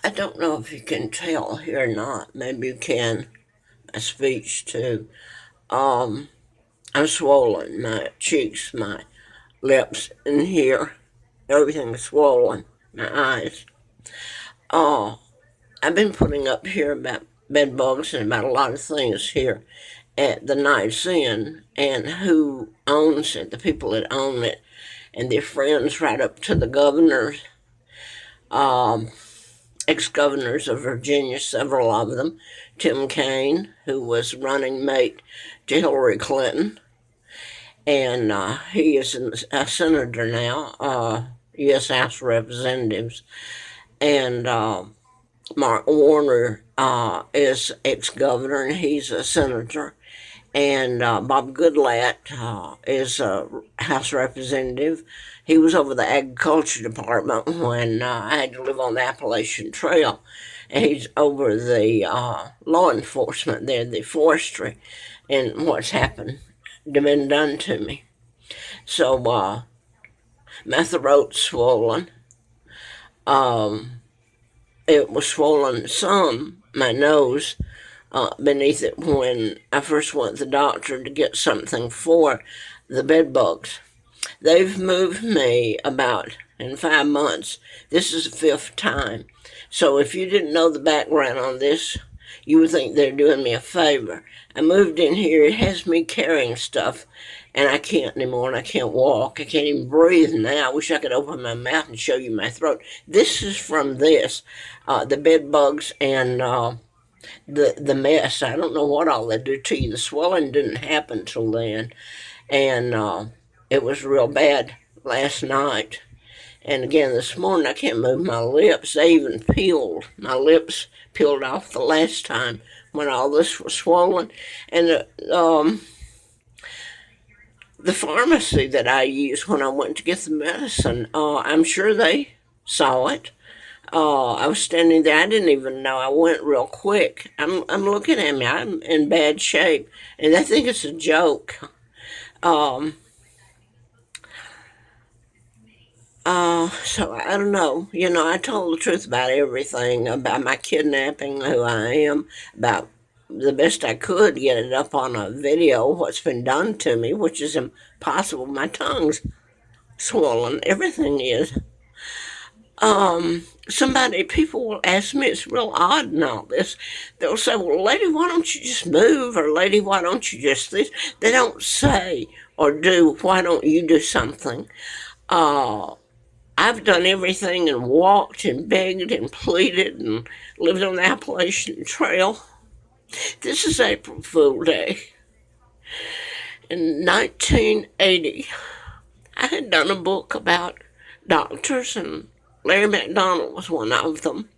I don't know if you can tell here or not. Maybe you can. My speech too. Um, I'm swollen. My cheeks, my lips, and here, everything is swollen. My eyes. Oh, I've been putting up here about bed bugs and about a lot of things here at the Night's Inn and who owns it, the people that own it, and their friends right up to the governors. Um, Ex-governors of Virginia, several of them. Tim Kaine, who was running mate to Hillary Clinton, and he is a senator now, U.S. House of Representatives. And Mark Warner is ex-governor, and he's a senator. And Bob Goodlatte is a House representative. He was over the agriculture department when I had to live on the Appalachian Trail. And he's over the law enforcement there, the forestry, and what's been done to me. So my throat's swollen. Um, it was swollen some, my nose, beneath it when I first went to the doctor to get something for the bed bugs. They've moved me about in 5 months. This is the fifth time. So if you didn't know the background on this, you would think they're doing me a favor. I moved in here. It has me carrying stuff, and I can't anymore, and I can't walk. I can't even breathe now. I wish I could open my mouth and show you my throat. This is from this, the bed bugs and the mess. I don't know what all they do to you. The swelling didn't happen till then, and it was real bad last night. And again this morning, I can't move my lips. They even peeled. My lips peeled off the last time when all this was swollen. And the pharmacy that I used when I went to get the medicine, I'm sure they saw it. I was standing there. I didn't even know. I went real quick. I'm looking at me. I'm in bad shape, and they think it's a joke. Um, so I don't know. I told the truth about everything, about my kidnapping, who I am, about the best I could get it up on a video, what's been done to me, which is impossible. My tongue's swollen. Everything is. People will ask me, it's real odd and all this. They'll say, well, lady, why don't you just move? Or lady, why don't you just this? They don't say or do, why don't you do something? Uh, I've done everything and walked and begged and pleaded and lived on the Appalachian Trail. This is April Fool Day. In 1980, I had done a book about doctors, and Larry McDonald was one of them.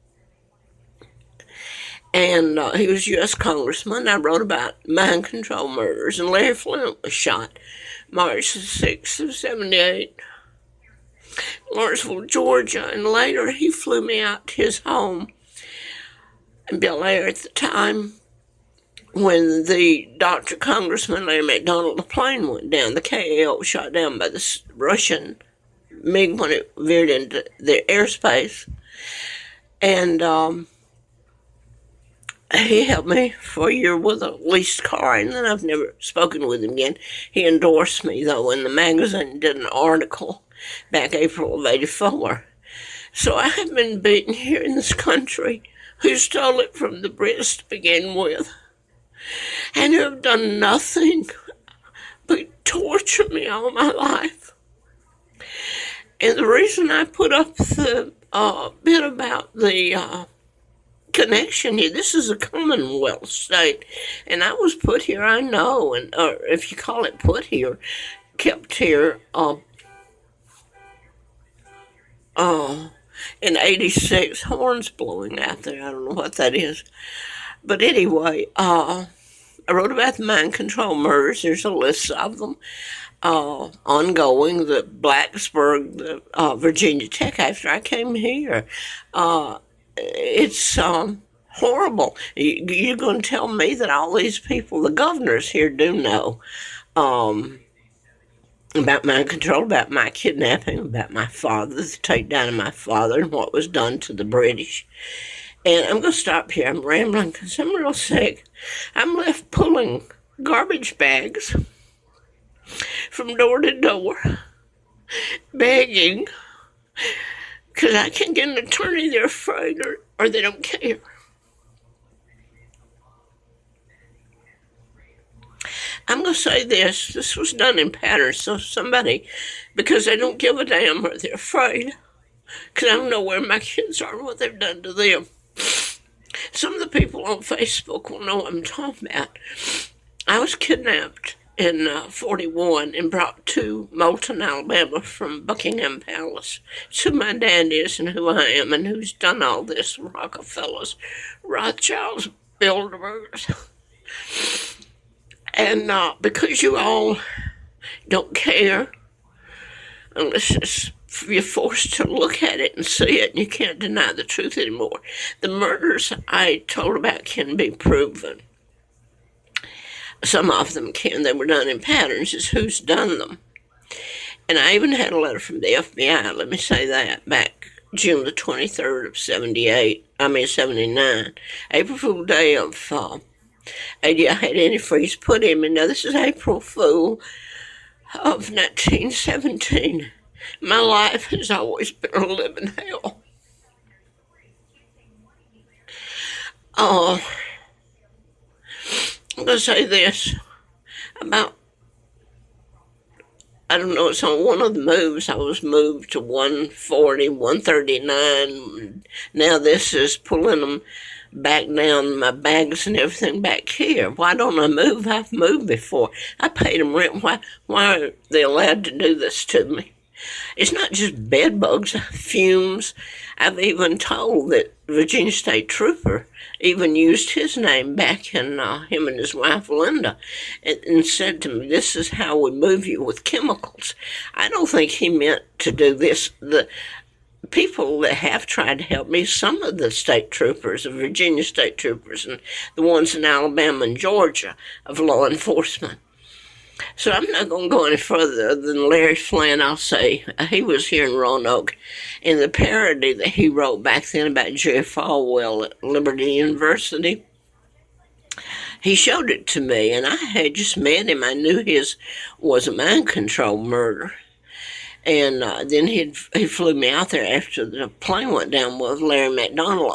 And he was U.S. Congressman. I wrote about mind control murders, and Larry Flint was shot March the 6th of 78, Lawrenceville, Georgia. And later he flew me out to his home in Bel Air at the time when the Dr. Congressman Larry McDonald, the plane went down. The KAL was shot down by the Russian MiG when it veered into the airspace. And he helped me for a year with a leased car, and then I've never spoken with him again. He endorsed me, though, in the magazine, did an article back April of 84. So I have been beaten here in this country, who stole it from the Brits to begin with, and who have done nothing but torture me all my life. And the reason I put up the bit about the connection here, this is a Commonwealth state, and I was put here, I know, and or if you call it put here, kept here in 86. Horns blowing out there, I don't know what that is. But anyway, I wrote about the mind control murders. There's a list of them ongoing. The Blacksburg, the Virginia Tech after I came here. It's horrible. You're going to tell me that all these people, the governors here, do know. Um, about mind control, about my kidnapping, about my father, the takedown of my father, and what was done to the British. And I'm going to stop here. I'm rambling because I'm real sick. I'm left pulling garbage bags from door to door, begging, because I can't get an attorney. They're afraid, or they don't care. I'm going to say this was done in patterns, so somebody, because they don't give a damn or they're afraid, because I don't know where my kids are and what they've done to them. Some of the people on Facebook will know what I'm talking about. I was kidnapped in 41 and brought to Moulton, Alabama from Buckingham Palace. It's who my dad is and who I am and who's done all this. Rockefellers, Rothschilds, Bilderbergers. And because you all don't care, unless you're forced to look at it and see it, and you can't deny the truth anymore. The murders I told about can be proven. Some of them can. They were done in patterns. It's who's done them. And I even had a letter from the FBI, let me say that, back June the 23rd of 79. April Fool Day of 80, I had antifreeze put in me. Now, this is April Fool of 1917. My life has always been a living hell. I'm going to say this about, I don't know, it's on one of the moves. I was moved to 140, 139. Now this is pulling them back down, my bags and everything back here. Why don't I move? I've moved before. I paid them rent. Why are they allowed to do this to me? It's not just bed bugs, fumes. I've even told that Virginia State Trooper even used his name back in him and his wife Linda and said to me, this is how we move you with chemicals. I don't think he meant to do this. The people that have tried to help me, some of the state troopers, the Virginia State Troopers, and the ones in Alabama and Georgia of law enforcement. So I'm not going to go any further than Larry Flynn. I'll say he was here in Roanoke. In the parody that he wrote back then about Jerry Falwell at Liberty University, he showed it to me, and I had just met him. I knew his was a mind control murder. And then he flew me out there after the plane went down with Larry McDonald